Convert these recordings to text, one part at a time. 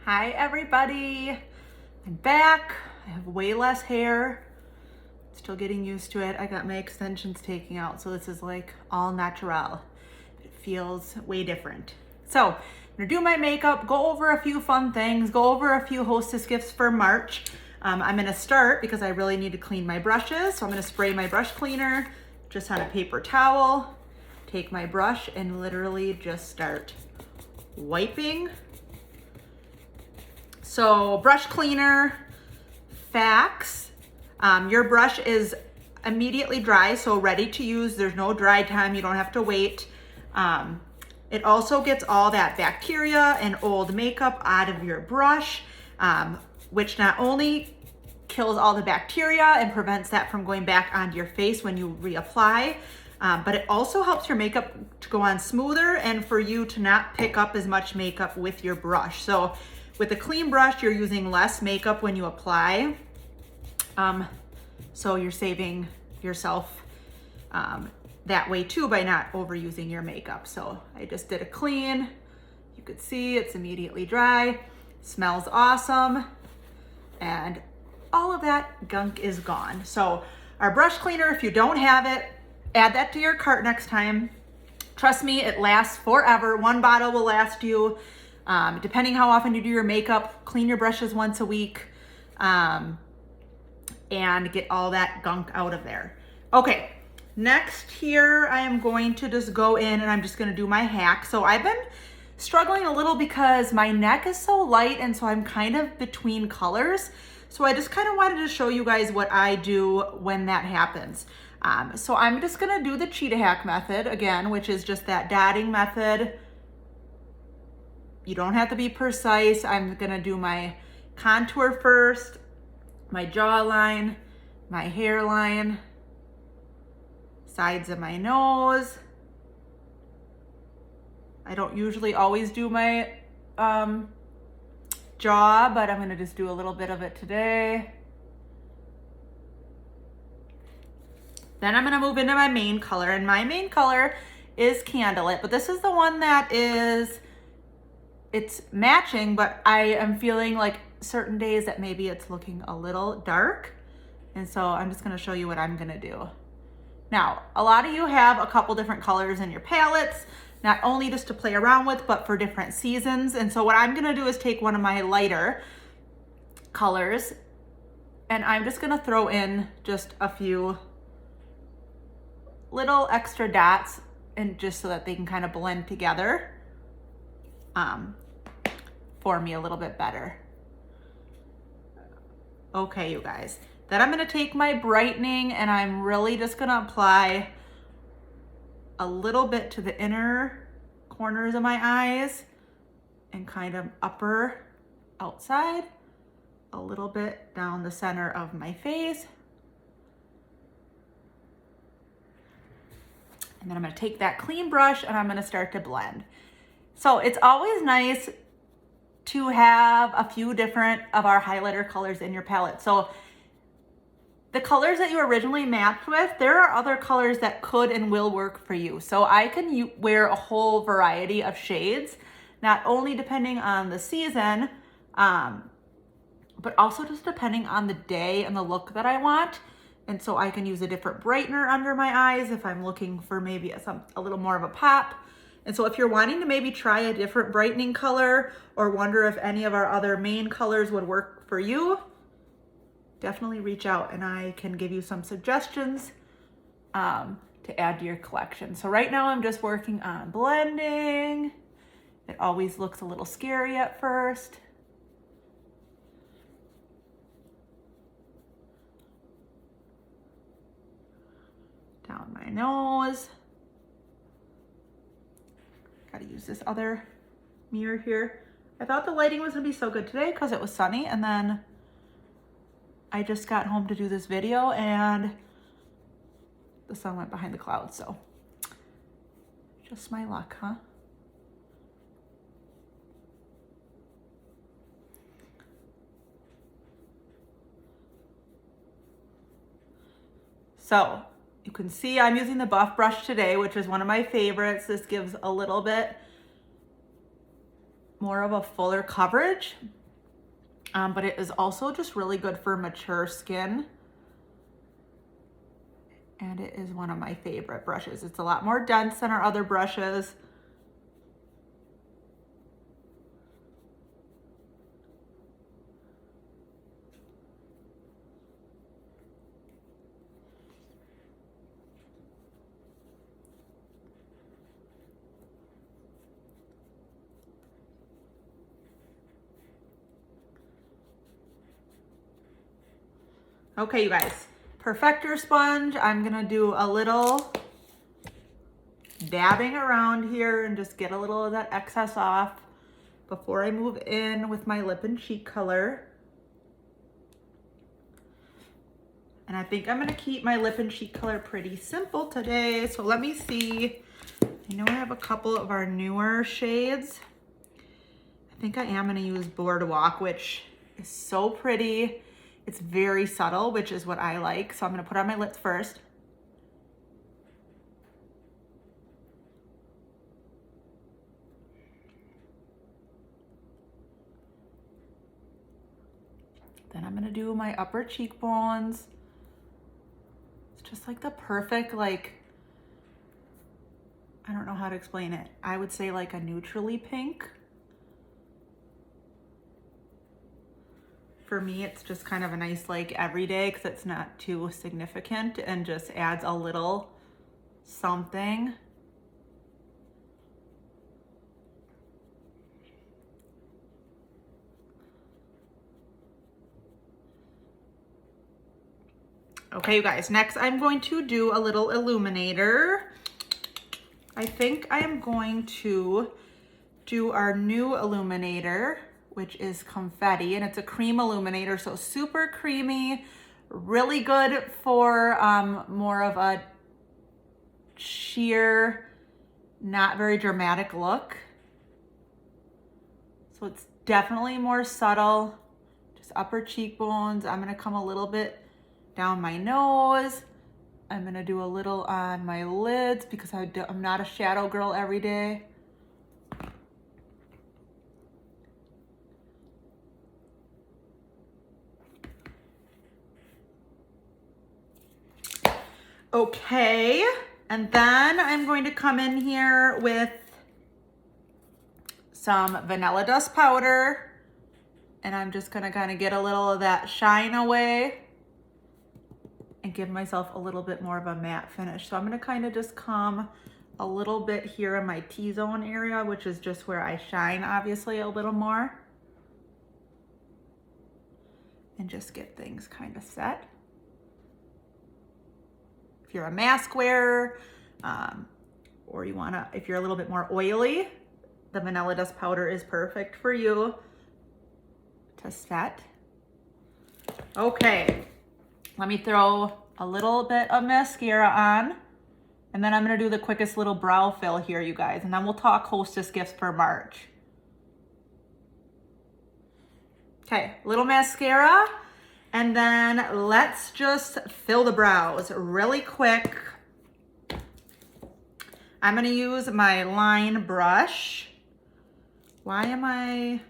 Hi everybody, I'm back. I have way less hair. Still getting used to it. I got my extensions taken out, so this is like all natural. It feels way different. So I'm gonna do my makeup, go over a few fun things, go over a few hostess gifts for March. I'm gonna start because I really need to clean my brushes. So I'm gonna spray my brush cleaner just on a paper towel, take my brush and literally just start wiping. So brush cleaner, facts, your brush is immediately dry, so ready to use. There's no dry time, you don't have to wait. It also gets all that bacteria and old makeup out of your brush, which not only kills all the bacteria and prevents that from going back onto your face when you reapply, but it also helps your makeup to go on smoother and for you to not pick up as much makeup with your brush. So with a clean brush, you're using less makeup when you apply. So you're saving yourself that way too by not overusing your makeup. So I just did a clean. You could see it's immediately dry, smells awesome, and all of that gunk is gone. So our brush cleaner, if you don't have it, add that to your cart next time. Trust me, it lasts forever. One bottle will last you. Depending how often you do your makeup, clean your brushes once a week and get all that gunk out of there. Okay, next here I am going to just go in and I'm just gonna do my hack. So I've been struggling a little because my neck is so light and so I'm kind of between colors. So I just kind of wanted to show you guys what I do when that happens. So I'm just gonna do the cheetah hack method again, which is just that dotting method. You don't have to be precise. I'm gonna do my contour first, my jawline, my hairline, sides of my nose. I don't usually always do my jaw, but I'm gonna just do a little bit of it today. Then I'm gonna move into my main color, and my main color is Candlelit, but this is the one that it's matching, but I am feeling like certain days that maybe it's looking a little dark. And so I'm just gonna show you what I'm gonna do. Now, a lot of you have a couple different colors in your palettes, not only just to play around with, but for different seasons. And so what I'm gonna do is take one of my lighter colors and I'm just gonna throw in just a few little extra dots and just so that they can kind of blend together. For me a little bit better. Okay, you guys. Then I'm gonna take my brightening and I'm really just gonna apply a little bit to the inner corners of my eyes and kind of upper outside, a little bit down the center of my face. And then I'm gonna take that clean brush and I'm gonna start to blend. So it's always nice to have a few different of our highlighter colors in your palette. So the colors that you originally matched with, there are other colors that could and will work for you. So I can wear a whole variety of shades, not only depending on the season, but also just depending on the day and the look that I want. And so I can use a different brightener under my eyes if I'm looking for maybe a little more of a pop. And so if you're wanting to maybe try a different brightening color or wonder if any of our other main colors would work for you, definitely reach out and I can give you some suggestions to add to your collection. So right now I'm just working on blending. It always looks a little scary at first. Down my nose. Gotta use this other mirror here. I thought the lighting was gonna be so good today because it was sunny, and then I just got home to do this video and the sun went behind the clouds, so just my luck, huh? So you can see I'm using the buff brush today, which is one of my favorites. This gives a little bit more of a fuller coverage, but it is also just really good for mature skin. And it is one of my favorite brushes. It's a lot more dense than our other brushes. Okay, you guys, Perfector Sponge. I'm gonna do a little dabbing around here and just get a little of that excess off before I move in with my lip and cheek color. And I think I'm gonna keep my lip and cheek color pretty simple today. So let me see. I know I have a couple of our newer shades. I think I am gonna use Boardwalk, which is so pretty. It's very subtle, which is what I like. So I'm gonna put on my lips first. Then I'm gonna do my upper cheekbones. It's just like the perfect, like, I don't know how to explain it. I would say like a neutrally pink. For me, it's just kind of a nice like everyday because it's not too significant and just adds a little something. Okay, you guys, next I'm going to do a little illuminator. I think I am going to do our new illuminator, which is Confetti, and it's a cream illuminator, so super creamy, really good for more of a sheer, not very dramatic look. So it's definitely more subtle, just upper cheekbones. I'm gonna come a little bit down my nose. I'm gonna do a little on my lids because I'm not a shadow girl every day. Okay, and then I'm going to come in here with some vanilla dust powder, and I'm just gonna kind of get a little of that shine away and give myself a little bit more of a matte finish. So I'm gonna kind of just come a little bit here in my T-zone area, which is just where I shine obviously a little more, and just get things kind of set. If you're a mask wearer, or you wanna, if you're a little bit more oily, the vanilla dust powder is perfect for you to set. Okay, let me throw a little bit of mascara on, and then I'm gonna do the quickest little brow fill here, you guys, and then we'll talk Hostess gifts for March. Okay, little mascara. And then let's just fill the brows really quick. I'm gonna use my line brush. Why am I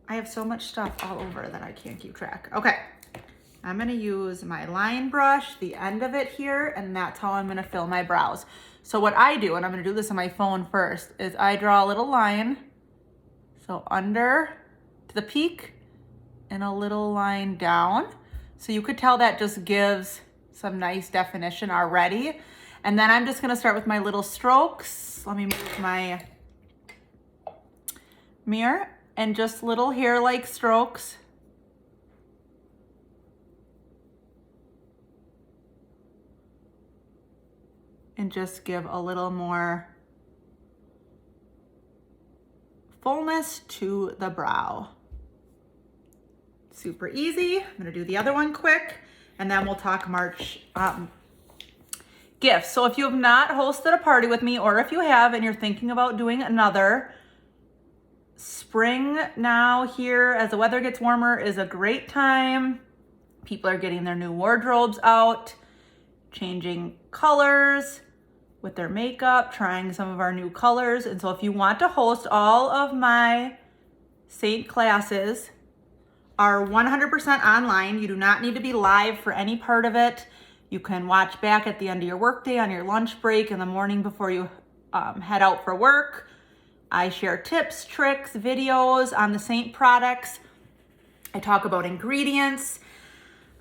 have so much stuff all over that I can't keep track. Okay, I'm gonna use my line brush, the end of it here, and that's how I'm gonna fill my brows. So what I do, and I'm gonna do this on my phone first, is I draw a little line, so under to the peak, and a little line down. So you could tell that just gives some nice definition already. And then I'm just gonna start with my little strokes. Let me move my mirror, and just little hair-like strokes. And just give a little more fullness to the brow. Super easy. I'm gonna do the other one quick, and then we'll talk March gifts. So if you have not hosted a party with me, or if you have and you're thinking about doing another, spring now here as the weather gets warmer is a great time. People are getting their new wardrobes out, changing colors, with their makeup, trying some of our new colors. And so if you want to host, all of my Seint classes are 100% online. You do not need to be live for any part of it. You can watch back at the end of your workday, on your lunch break, in the morning before you head out for work. I share tips, tricks, videos on the Seint products. I talk about ingredients,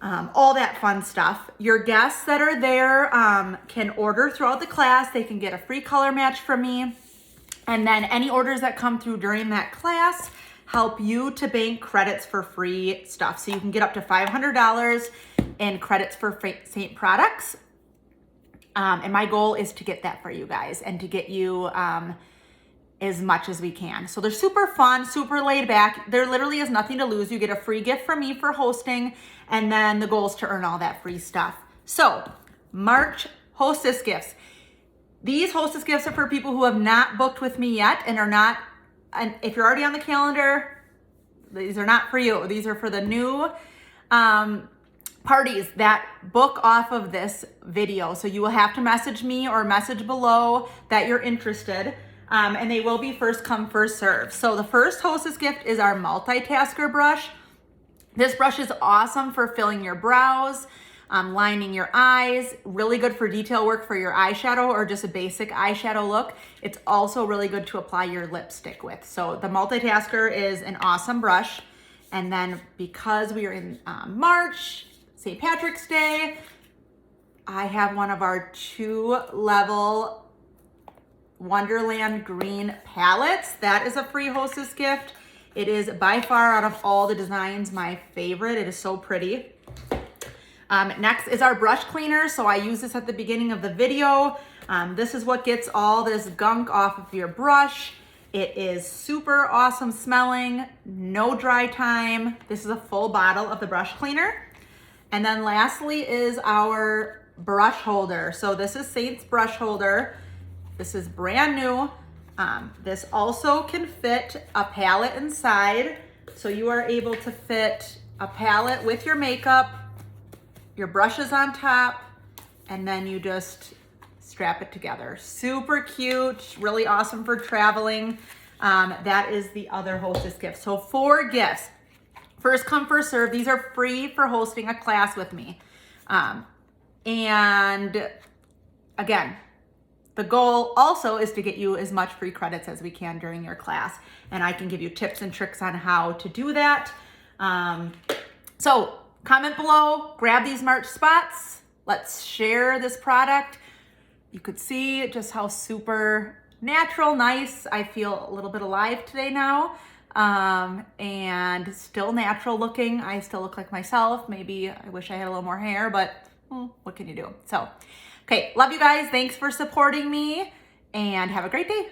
all that fun stuff. Your guests that are there can order throughout the class. They can get a free color match from me. And then any orders that come through during that class help you to bank credits for free stuff. So you can get up to $500 in credits for Seint products. And my goal is to get that for you guys and to get you as much as we can. So they're super fun, super laid back. There literally is nothing to lose. You get a free gift from me for hosting, and then the goal is to earn all that free stuff. So March hostess gifts. These hostess gifts are for people who have not booked with me yet and are not, and if you're already on the calendar, these are not for you. These are for the new parties that book off of this video. So you will have to message me or message below that you're interested. And they will be first come, first serve. So the first hostess gift is our Multitasker Brush. This brush is awesome for filling your brows, lining your eyes, really good for detail work for your eyeshadow or just a basic eyeshadow look. It's also really good to apply your lipstick with. So the Multitasker is an awesome brush. And then because we are in March, St. Patrick's Day, I have one of our 2-level Wonderland green palettes. That is a free hostess gift. It is by far, out of all the designs, my favorite. It is so pretty. Next is our brush cleaner. So I use this at the beginning of the video. This is what gets all this gunk off of your brush. It is super awesome smelling, no dry time. This is a full bottle of the brush cleaner. And then lastly is our brush holder. So this is Seint's brush holder. This is brand new. This also can fit a palette inside. So you are able to fit a palette with your makeup, your brushes on top, and then you just strap it together. Super cute, really awesome for traveling. That is the other hostess gift. So 4 gifts. First come, first serve. These are free for hosting a class with me. And again, the goal also is to get you as much free credits as we can during your class. And I can give you tips and tricks on how to do that. So comment below, grab these March spots. Let's share this product. You could see just how super natural, nice. I feel a little bit alive today now. And still natural looking. I still look like myself. Maybe I wish I had a little more hair, but what can you do? So, okay, love you guys. Thanks for supporting me and have a great day.